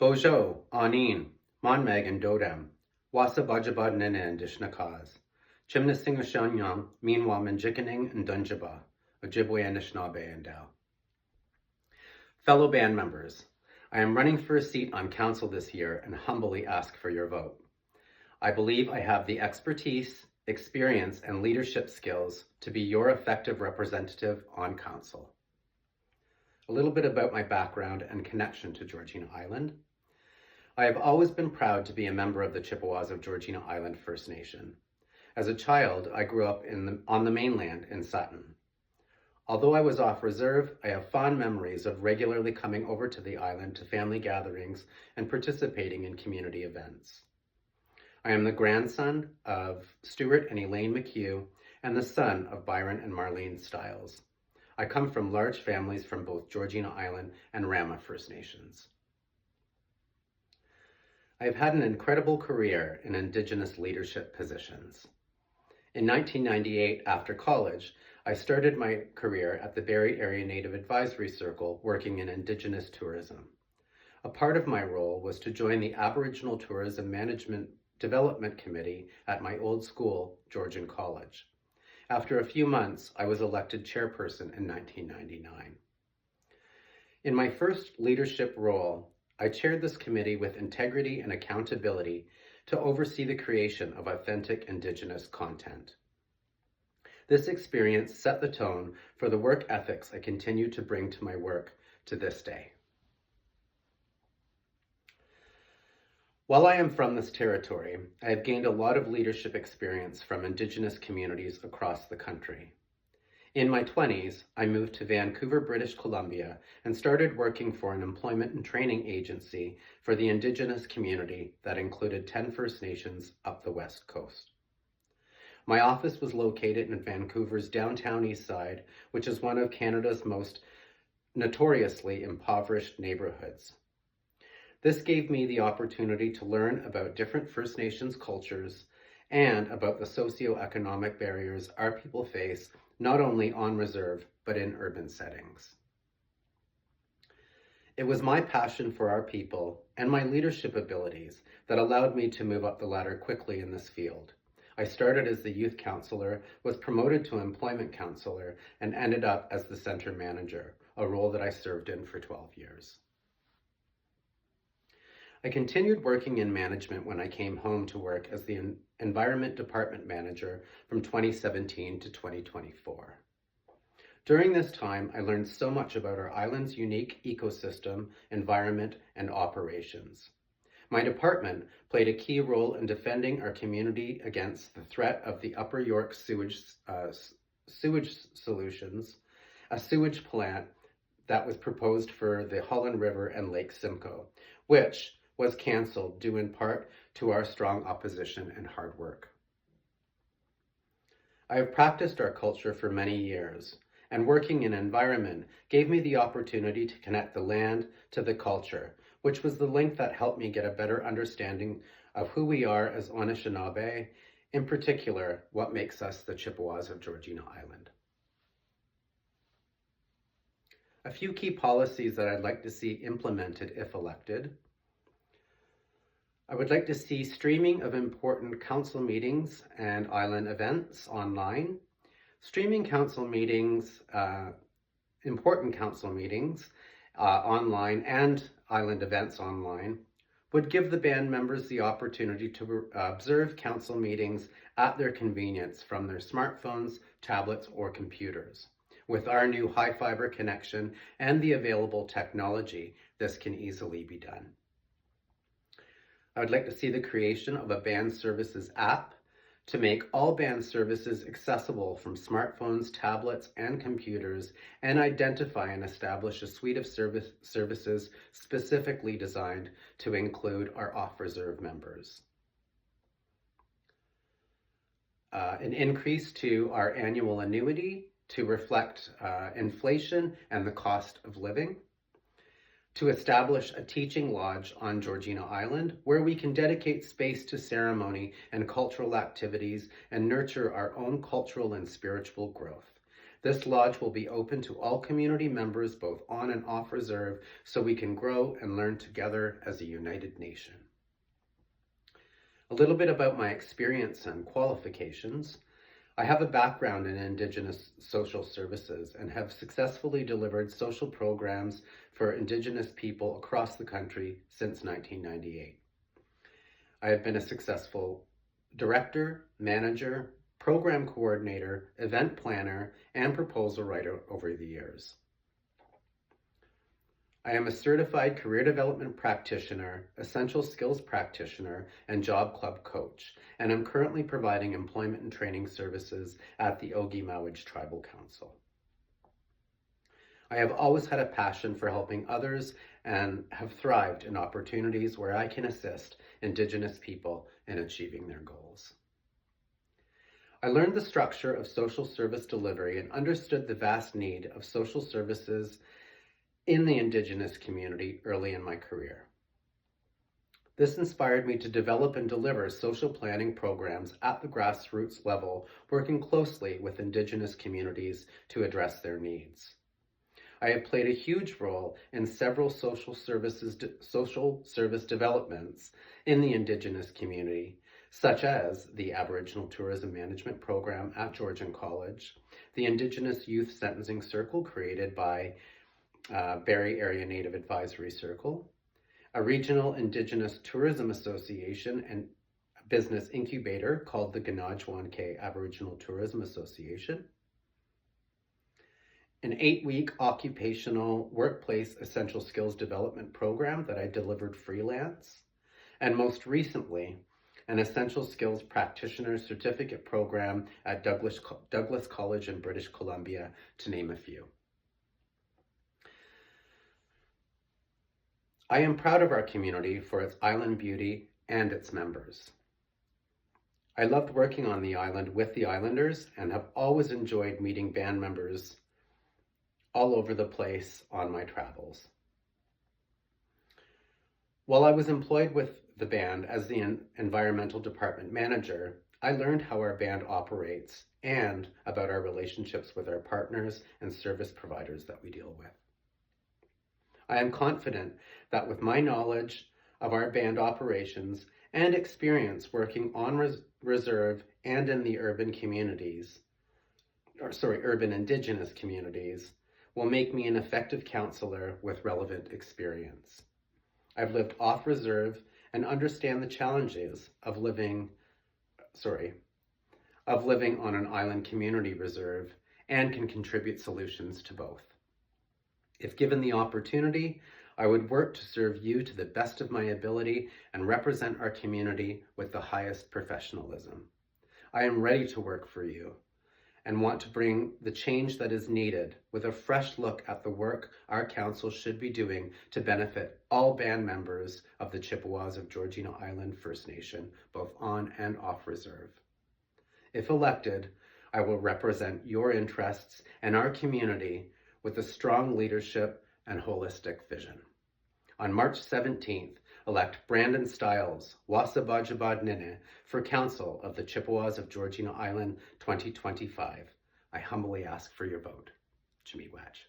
Bojo, Anin, Monmeg and Dodam, Wasa Bajabad Nene and Dishnakaz, Chimnasing Ashanyam, meanwhile Minjikaning and Dunjaba, Ojibwe and Anishinaabe and Dow. Fellow band members, I am running for a seat on council this year and humbly ask for your vote. I believe I have the expertise, experience, and leadership skills to be your effective representative on council. A little bit about my background and connection to Georgina Island. I have always been proud to be a member of the Chippewas of Georgina Island First Nation. As a child, I grew up on the mainland in Sutton. Although I was off reserve, I have fond memories of regularly coming over to the island to family gatherings and participating in community events. I am the grandson of Stuart and Elaine McHugh and the son of Byron and Marlene Stiles. I come from large families from both Georgina Island and Rama First Nations. I have had an incredible career in Indigenous leadership positions. In 1998, after college, I started my career at the Barrie Area Native Advisory Circle working in Indigenous tourism. A part of my role was to join the Aboriginal Tourism Management Development Committee at my old school, Georgian College. After a few months, I was elected chairperson in 1999. In my first leadership role, I chaired this committee with integrity and accountability to oversee the creation of authentic Indigenous content. This experience set the tone for the work ethics I continue to bring to my work to this day. While I am from this territory, I have gained a lot of leadership experience from Indigenous communities across the country. In my 20s, I moved to Vancouver, British Columbia, and started working for an employment and training agency for the Indigenous community that included 10 First Nations up the West Coast. My office was located in Vancouver's downtown east side, which is one of Canada's most notoriously impoverished neighborhoods. This gave me the opportunity to learn about different First Nations cultures and about the socioeconomic barriers our people face, not only on reserve, but in urban settings. It was my passion for our people and my leadership abilities that allowed me to move up the ladder quickly in this field. I started as the youth counselor, was promoted to employment counselor, and ended up as the center manager, a role that I served in for 12 years. I continued working in management when I came home to work as the Environment Department Manager from 2017 to 2024. During this time, I learned so much about our island's unique ecosystem, environment, and operations. My department played a key role in defending our community against the threat of the Upper York sewage solutions, a sewage plant that was proposed for the Holland River and Lake Simcoe, which was canceled due in part to our strong opposition and hard work. I have practiced our culture for many years, and working in environment gave me the opportunity to connect the land to the culture, which was the link that helped me get a better understanding of who we are as Anishinaabe, in particular, what makes us the Chippewas of Georgina Island. A few key policies that I'd like to see implemented if elected. I would like to see streaming of important council meetings and island events online. Streaming council meetings, important council meetings online and island events online would give the band members the opportunity to observe council meetings at their convenience from their smartphones, tablets, or computers. With our new high fiber connection and the available technology, this can easily be done. I would like to see the creation of a band services app to make all band services accessible from smartphones, tablets, and computers, and identify and establish a suite of services specifically designed to include our off-reserve members. An increase to our annual annuity to reflect inflation and the cost of living. To establish a teaching lodge on Georgina Island where we can dedicate space to ceremony and cultural activities and nurture our own cultural and spiritual growth. This lodge will be open to all community members, both on and off reserve, so we can grow and learn together as a united nation. A little bit about my experience and qualifications. I have a background in Indigenous social services and have successfully delivered social programs for Indigenous people across the country since 1998. I have been a successful director, manager, program coordinator, event planner, and proposal writer over the years. I am a certified career development practitioner, essential skills practitioner, and job club coach, and I'm currently providing employment and training services at the Ogi-Mowich Tribal Council. I have always had a passion for helping others and have thrived in opportunities where I can assist Indigenous people in achieving their goals. I learned the structure of social service delivery and understood the vast need of social services in the Indigenous community early in my career. This inspired me to develop and deliver social planning programs at the grassroots level, working closely with Indigenous communities to address their needs. I have played a huge role in several social service developments in the Indigenous community, such as the Aboriginal Tourism Management Program at Georgian College, the Indigenous Youth Sentencing Circle created by Barrie Area Native Advisory Circle, a regional Indigenous Tourism Association and business incubator called the Ganajwanke Aboriginal Tourism Association, an 8-week occupational workplace essential skills development program that I delivered freelance, and most recently, an essential skills practitioner certificate program at Douglas College in British Columbia, to name a few. I am proud of our community for its island beauty and its members. I loved working on the island with the Islanders and have always enjoyed meeting band members all over the place on my travels. While I was employed with the band as the environmental department manager, I learned how our band operates and about our relationships with our partners and service providers that we deal with. I am confident that with my knowledge of our band operations and experience working on reserve and in the urban Indigenous communities, will make me an effective counselor with relevant experience. I've lived off reserve and understand the challenges of living on an island community reserve and can contribute solutions to both. If given the opportunity, I would work to serve you to the best of my ability and represent our community with the highest professionalism. I am ready to work for you and want to bring the change that is needed with a fresh look at the work our council should be doing to benefit all band members of the Chippewas of Georgina Island First Nation, both on and off reserve. If elected, I will represent your interests and our community with a strong leadership and holistic vision. On March 17th, elect Brandon Stiles, Wasabajabadnine, for Council of the Chippewas of Georgina Island 2025. I humbly ask for your vote. Chimiwach.